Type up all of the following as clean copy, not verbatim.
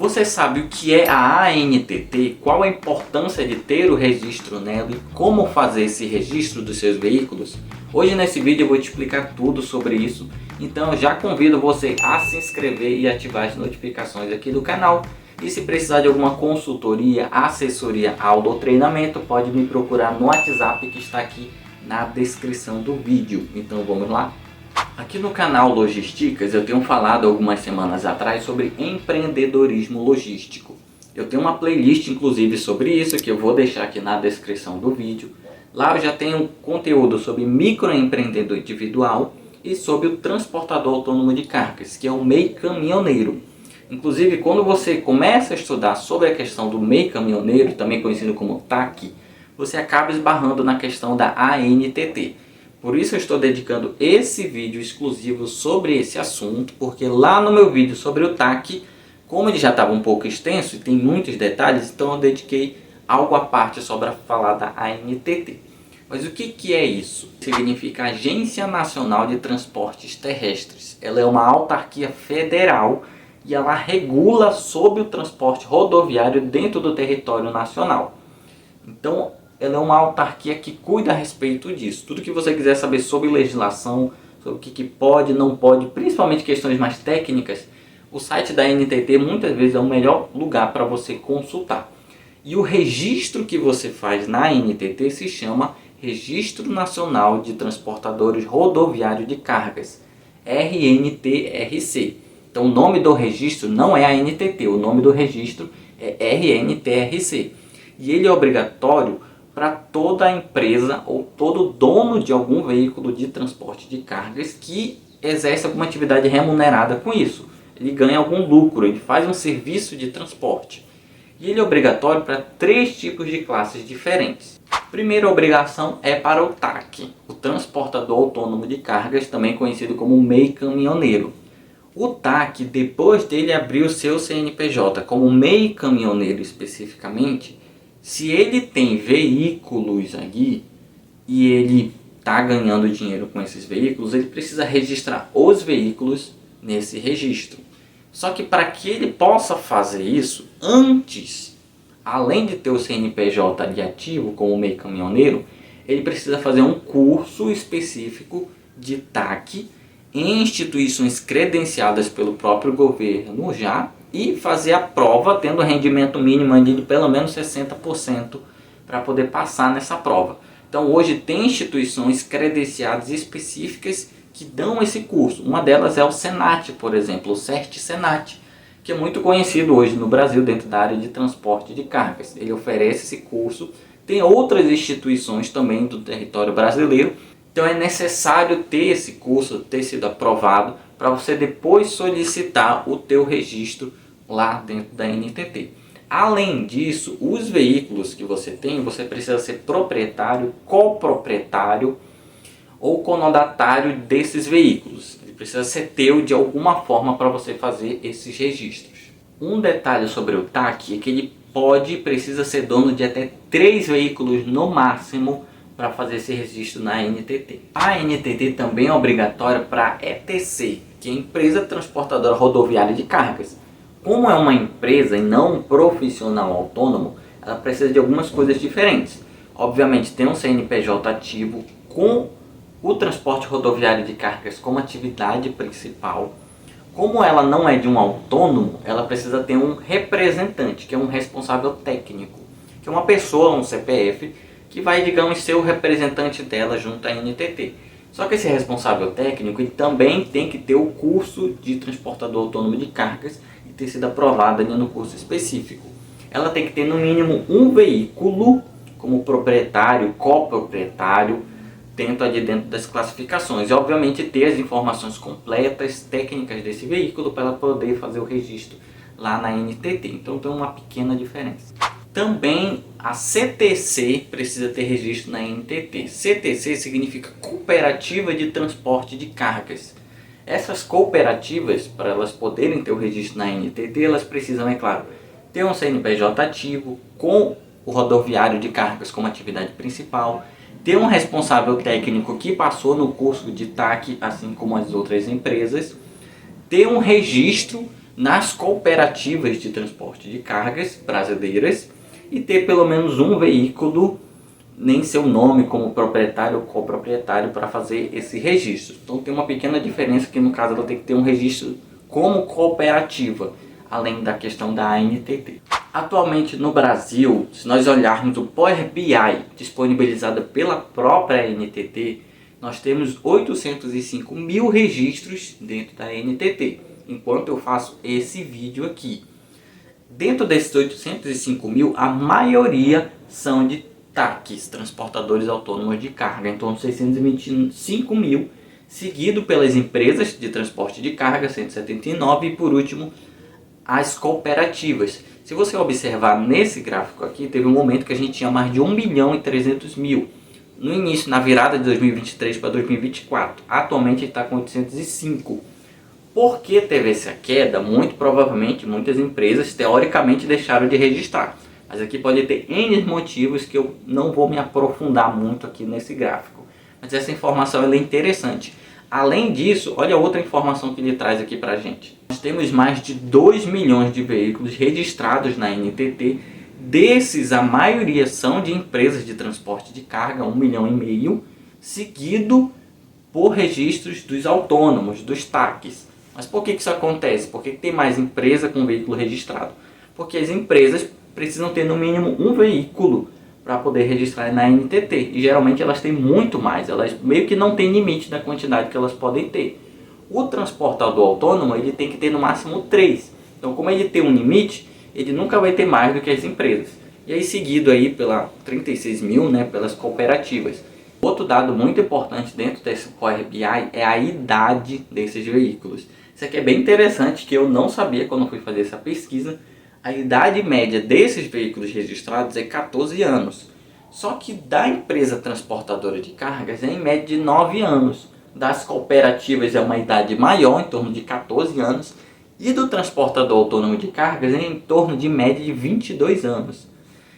Você sabe o que é a ANTT, qual a importância de ter o registro nela e como fazer esse registro dos seus veículos? Hoje nesse vídeo eu vou te explicar tudo sobre isso, então eu já convido você a se inscrever e ativar as notificações aqui do canal. E se precisar de alguma consultoria, assessoria, aula ou treinamento, pode me procurar no WhatsApp que está aqui na descrição do vídeo. Então vamos lá? Aqui no canal Logisticas eu tenho falado algumas semanas atrás sobre empreendedorismo logístico. Eu tenho uma playlist inclusive sobre isso que eu vou deixar aqui na descrição do vídeo. Lá eu já tenho conteúdo sobre microempreendedor individual e sobre o transportador autônomo de cargas, que é o MEI caminhoneiro. Inclusive quando você começa a estudar sobre a questão do MEI caminhoneiro, também conhecido como TAC, você acaba esbarrando na questão da ANTT. Por isso eu estou dedicando esse vídeo exclusivo sobre esse assunto, porque lá no meu vídeo sobre o TAC, como ele já estava um pouco extenso e tem muitos detalhes, então eu dediquei algo à parte só para falar da ANTT. Mas o que é isso? Significa Agência Nacional de Transportes Terrestres. Ela é uma autarquia federal e ela regula sobre o transporte rodoviário dentro do território nacional. Então, ela é uma autarquia que cuida a respeito disso. Tudo que você quiser saber sobre legislação, sobre o que pode e não pode, principalmente questões mais técnicas, o site da ANTT muitas vezes é o melhor lugar para você consultar. E o registro que você faz na ANTT se chama Registro Nacional de Transportadores Rodoviários de Cargas, RNTRC. Então o nome do registro não é ANTT, o nome do registro é RNTRC. E ele é obrigatório para toda empresa ou todo dono de algum veículo de transporte de cargas que exerce alguma atividade remunerada com isso. Ele ganha algum lucro, ele faz um serviço de transporte. E ele é obrigatório para 3 tipos de classes diferentes. A primeira obrigação é para o TAC, o Transportador Autônomo de Cargas, também conhecido como MEI caminhoneiro. O TAC, depois dele abrir o seu CNPJ como MEI caminhoneiro especificamente, se ele tem veículos ali e ele está ganhando dinheiro com esses veículos, ele precisa registrar os veículos nesse registro. Só que para que ele possa fazer isso, antes, além de ter o CNPJ ali ativo como MEI caminhoneiro, ele precisa fazer um curso específico de TAC em instituições credenciadas pelo próprio governo já, e fazer a prova tendo rendimento mínimo de pelo menos 60% para poder passar nessa prova. Então hoje tem instituições credenciadas específicas que dão esse curso. Uma delas é o Senat, por exemplo, o CERT-Senat, que é muito conhecido hoje no Brasil dentro da área de transporte de cargas. Ele oferece esse curso. Tem outras instituições também do território brasileiro. Então é necessário ter esse curso, ter sido aprovado, para você depois solicitar o teu registro lá dentro da ANTT. Além disso, os veículos que você tem, você precisa ser proprietário, coproprietário ou conodatário desses veículos. Ele precisa ser teu de alguma forma para você fazer esses registros. Um detalhe sobre o TAC é que ele pode e precisa ser dono de até 3 veículos no máximo para fazer esse registro na ANTT. A ANTT também é obrigatória para a ETC, que é a Empresa Transportadora Rodoviária de Cargas. Como é uma empresa e não um profissional autônomo, ela precisa de algumas coisas diferentes. Obviamente tem um CNPJ ativo com o transporte rodoviário de cargas como atividade principal. Como ela não é de um autônomo, ela precisa ter um representante, que é um responsável técnico, que é uma pessoa, um CPF, que vai, digamos, ser o representante dela junto à ANTT. Só que esse responsável técnico ele também tem que ter o curso de transportador autônomo de cargas e ter sido aprovado ali no curso específico. Ela tem que ter no mínimo um veículo como proprietário, coproprietário, dentro das classificações. E obviamente ter as informações completas, técnicas desse veículo para ela poder fazer o registro lá na ANTT. Então tem uma pequena diferença. Também a CTC precisa ter registro na ANTT. CTC significa Cooperativa de Transporte de Cargas. Essas cooperativas, para elas poderem ter o registro na ANTT, elas precisam, é claro, ter um CNPJ ativo com o rodoviário de cargas como atividade principal, ter um responsável técnico que passou no curso de TAC, assim como as outras empresas, ter um registro nas cooperativas de transporte de cargas brasileiras e ter pelo menos um veículo nem seu nome como proprietário ou coproprietário para fazer esse registro. Então tem uma pequena diferença que no caso ela tem que ter um registro como cooperativa, além da questão da ANTT. Atualmente no Brasil, se nós olharmos o Power BI disponibilizado pela própria ANTT, nós temos 805 mil registros dentro da ANTT, enquanto eu faço esse vídeo aqui. Dentro desses 805 mil, a maioria são de TACs, transportadores autônomos de carga, em torno de 625 mil, seguido pelas empresas de transporte de carga, 179, e por último, as cooperativas. Se você observar nesse gráfico aqui, teve um momento que a gente tinha mais de 1 milhão e 300 mil, no início, na virada de 2023 para 2024, atualmente está com 805. Por que teve essa queda? Muito provavelmente muitas empresas teoricamente deixaram de registrar. Mas aqui pode ter N motivos que eu não vou me aprofundar muito aqui nesse gráfico. Mas essa informação ela é interessante. Além disso, olha outra informação que ele traz aqui para a gente. Nós temos mais de 2 milhões de veículos registrados na NTT. Desses, a maioria são de empresas de transporte de carga, 1,5 milhão, seguido por registros dos autônomos, dos TACs. Mas por que isso acontece? Por que tem mais empresa com veículo registrado? Porque as empresas precisam ter no mínimo um veículo para poder registrar na NTT. E geralmente elas têm muito mais, elas meio que não têm limite da quantidade que elas podem ter. O transportador autônomo ele tem que ter no máximo 3. Então como ele tem um limite, ele nunca vai ter mais do que as empresas. E aí seguido aí pela 36 mil, né, pelas cooperativas. Outro dado muito importante dentro desse Power BI é a idade desses veículos. Isso aqui é bem interessante, que eu não sabia quando fui fazer essa pesquisa. A idade média desses veículos registrados é 14 anos. Só que da empresa transportadora de cargas é em média de 9 anos. Das cooperativas é uma idade maior, em torno de 14 anos. E do transportador autônomo de cargas é em torno de média de 22 anos.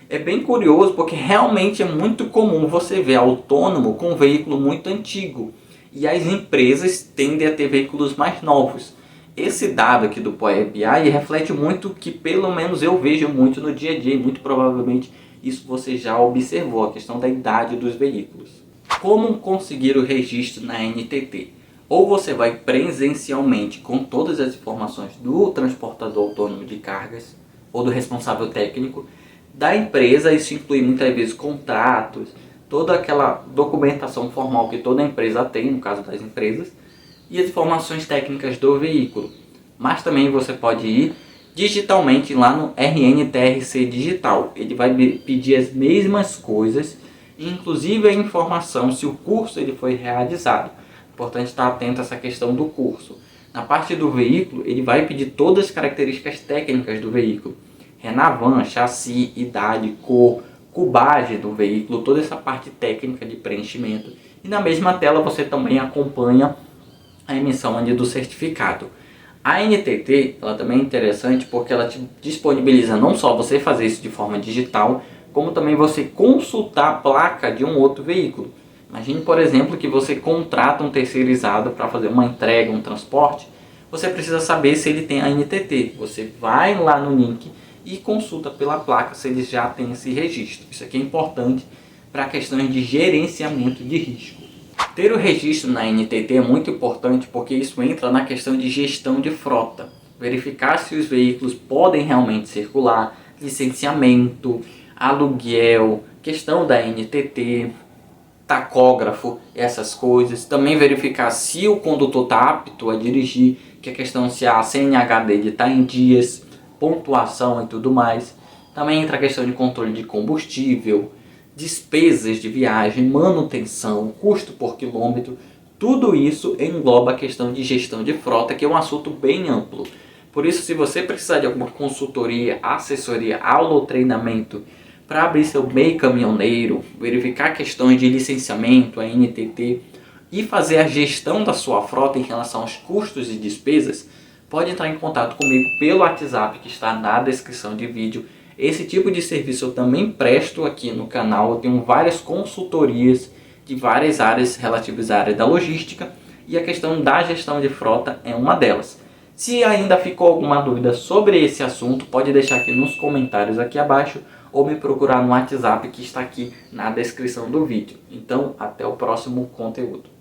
É bem curioso porque realmente é muito comum você ver autônomo com um veículo muito antigo. E as empresas tendem a ter veículos mais novos. Esse dado aqui do Power BI reflete muito que pelo menos eu vejo muito no dia a dia. E muito provavelmente isso você já observou, a questão da idade dos veículos. Como conseguir o registro na NTT? Ou você vai presencialmente com todas as informações do transportador autônomo de cargas ou do responsável técnico da empresa. Isso inclui muitas vezes contratos, toda aquela documentação formal que toda empresa tem, no caso das empresas, e as informações técnicas do veículo. Mas também você pode ir digitalmente lá no RNTRC Digital. Ele vai pedir as mesmas coisas, inclusive a informação se o curso ele foi realizado. Importante estar atento a essa questão do curso. Na parte do veículo, ele vai pedir todas as características técnicas do veículo. Renavan, chassi, idade, cor, cubagem do veículo, toda essa parte técnica de preenchimento. E na mesma tela você também acompanha a emissão ali do certificado. A NTT ela também é interessante porque ela te disponibiliza não só você fazer isso de forma digital, como também você consultar a placa de um outro veículo. Imagine, por exemplo, que você contrata um terceirizado para fazer uma entrega, um transporte. Você precisa saber se ele tem a NTT. Você vai lá no link e consulta pela placa se eles já têm esse registro. Isso aqui é importante para questões de gerenciamento de risco. Ter o registro na NTT é muito importante porque isso entra na questão de gestão de frota. Verificar se os veículos podem realmente circular, licenciamento, aluguel, questão da NTT, tacógrafo, essas coisas. Também verificar se o condutor está apto a dirigir, que é a questão se a CNH dele está em dias, pontuação e tudo mais. Também entra a questão de controle de combustível, despesas de viagem, manutenção, custo por quilômetro. Tudo isso engloba a questão de gestão de frota, que é um assunto bem amplo. Por isso, se você precisar de alguma consultoria, assessoria, aula ou treinamento para abrir seu MEI caminhoneiro, verificar questões de licenciamento, a NTT, e fazer a gestão da sua frota em relação aos custos e despesas, pode entrar em contato comigo pelo WhatsApp que está na descrição de vídeo. Esse tipo de serviço eu também presto aqui no canal. Eu tenho várias consultorias de várias áreas relativas à área da logística e a questão da gestão de frota é uma delas. Se ainda ficou alguma dúvida sobre esse assunto, pode deixar aqui nos comentários aqui abaixo ou me procurar no WhatsApp que está aqui na descrição do vídeo. Então, até o próximo conteúdo.